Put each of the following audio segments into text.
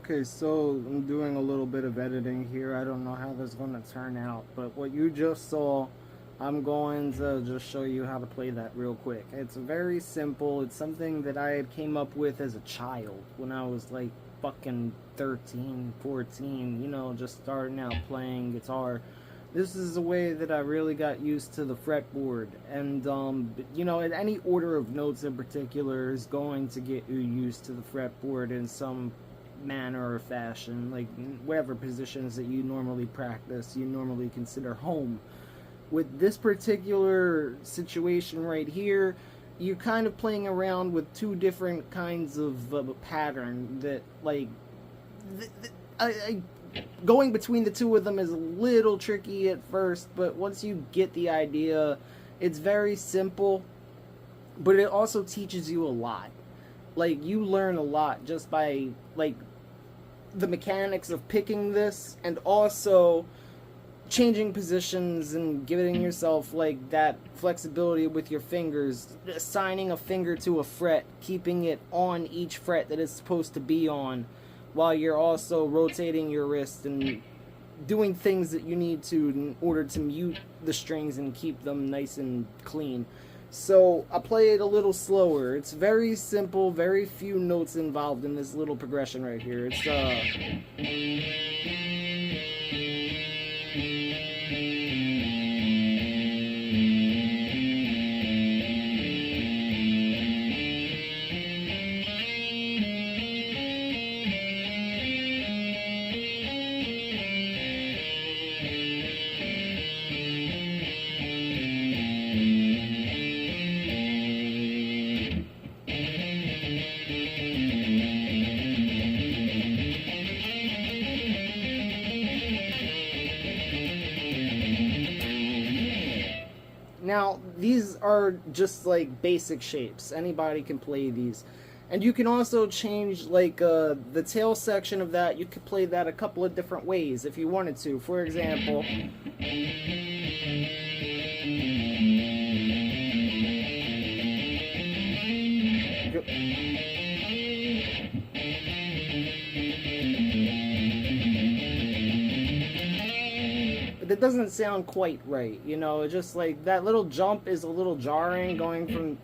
Okay, so I'm doing a little bit of editing here. I don't know how this is going to turn out, but what you just saw, I'm going to just show you how to play that real quick. It's very simple. It's something that I had came up with as a child when I was like fucking 13, 14, you know, just starting out playing guitar. This is a way that I really got used to the fretboard, and you know, in any order of notes in particular is going to get you used to the fretboard in some manner or fashion, like whatever positions that you normally practice, you normally consider home. With this particular situation right here, you're kind of playing around with two different kinds of pattern that, like, going between the two of them is a little tricky at first, but once you get the idea, it's very simple, but it also teaches you a lot. Like, you learn a lot just by, like, the mechanics of picking this, and also changing positions and giving yourself, like, that flexibility with your fingers, assigning a finger to a fret, keeping it on each fret that it's supposed to be on, while you're also rotating your wrist and doing things that you need to in order to mute the strings and keep them nice and clean. So I play it a little slower. It's very simple, very few notes involved in this little progression right here. It's Now, these are just like basic shapes. Anybody can play these. And you can also change, like, the tail section of that. You could play that a couple of different ways if you wanted to. For example, that doesn't sound quite right, you know. It's just like that little jump is a little jarring, going from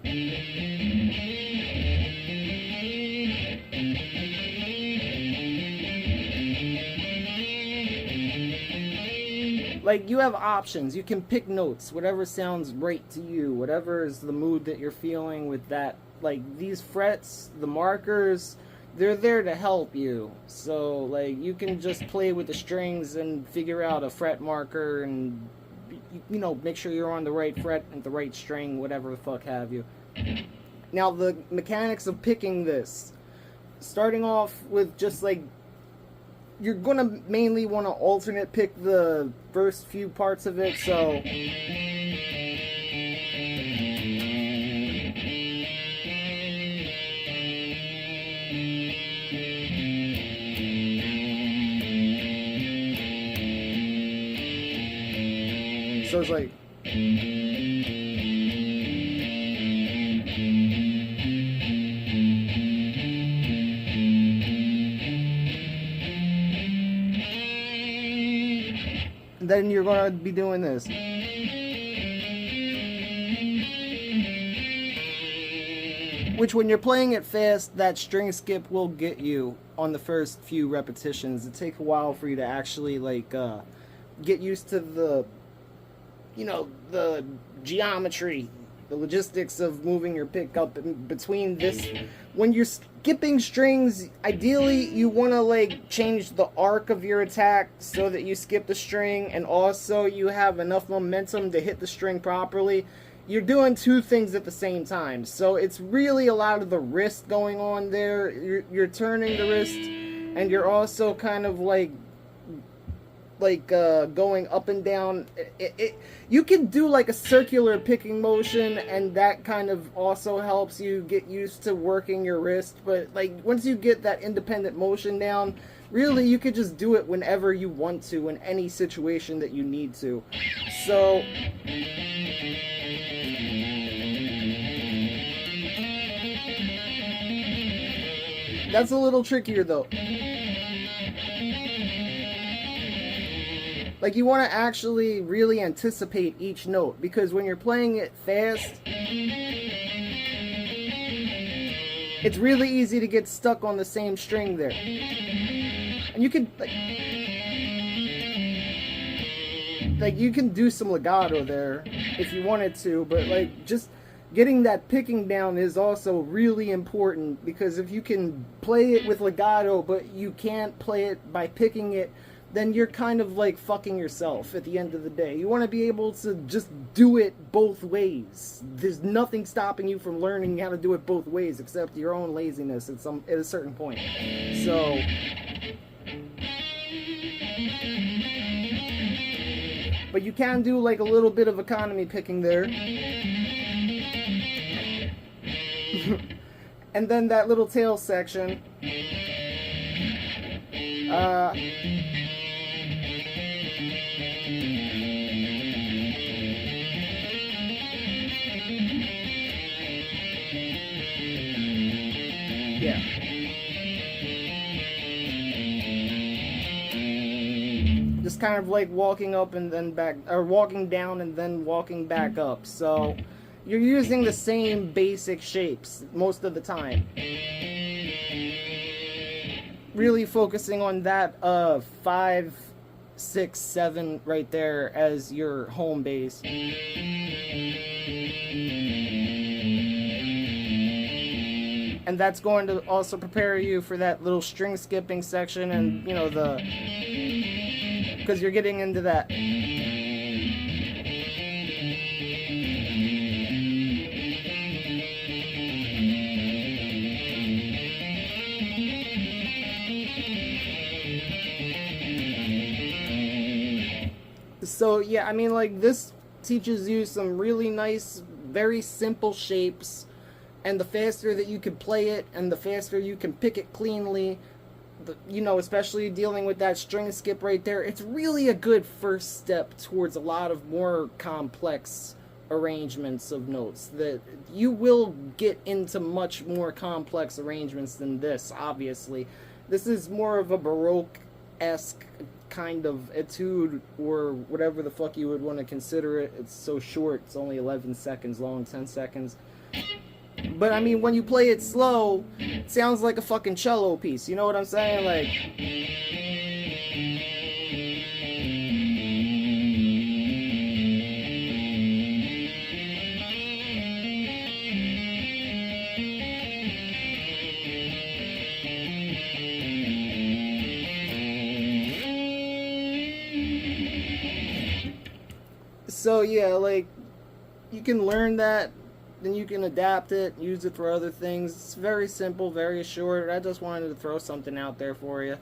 like, you have options. You can pick notes, whatever sounds right to you, whatever is the mood that you're feeling with that. Like, these frets, the markers, they're there to help you. So, like, you can just play with the strings and figure out a fret marker and, you know, make sure you're on the right fret and the right string, whatever the fuck have you. Now, the mechanics of picking this, starting off with just, like, you're gonna mainly want to alternate pick the first few parts of it, so it's like, then you're gonna be doing this. Which, when you're playing it fast, that string skip will get you on the first few repetitions. It takes a while for you to actually, like, get used to the, you know, the geometry, the logistics of moving your pick up in between this. When you're skipping strings, ideally you want to, like, change the arc of your attack so that you skip the string and also you have enough momentum to hit the string properly. You're doing two things at the same time, so it's really a lot of the wrist going on there. You're turning the wrist, and you're also kind of like going up and down. You can do like a circular picking motion, and that kind of also helps you get used to working your wrist. But, like, once you get that independent motion down, really you could just do it whenever you want to, in any situation that you need to. So that's a little trickier though. Like, you want to actually really anticipate each note, because when you're playing it fast, it's really easy to get stuck on the same string there. And you could, like you can do some legato there if you wanted to, but like just getting that picking down is also really important, because if you can play it with legato but you can't play it by picking it, then you're kind of like fucking yourself at the end of the day. You want to be able to just do it both ways. There's nothing stopping you from learning how to do it both ways except your own laziness at a certain point. So but you can do like a little bit of economy picking there. And then that little tail section. Yeah. Just kind of like walking up and then back, or walking down and then walking back up. So you're using the same basic shapes most of the time. Really focusing on that 5, 6, 7 right there as your home base. And that's going to also prepare you for that little string skipping section, and you know, because you're getting into that. So yeah, I mean, like, this teaches you some really nice, very simple shapes, and the faster that you can play it and the faster you can pick it cleanly, you know, especially dealing with that string skip right there, it's really a good first step towards a lot of more complex arrangements of notes. That you will get into much more complex arrangements than this, obviously. This is more of a Baroque-esque kind of etude, or whatever the fuck you would want to consider it. It's so short, it's only 11 seconds long, 10 seconds. But I mean, when you play it slow, it sounds like a fucking cello piece, you know what I'm saying? Like, so yeah, like, you can learn that, then you can adapt it, use it for other things. It's very simple, very short. I just wanted to throw something out there for you.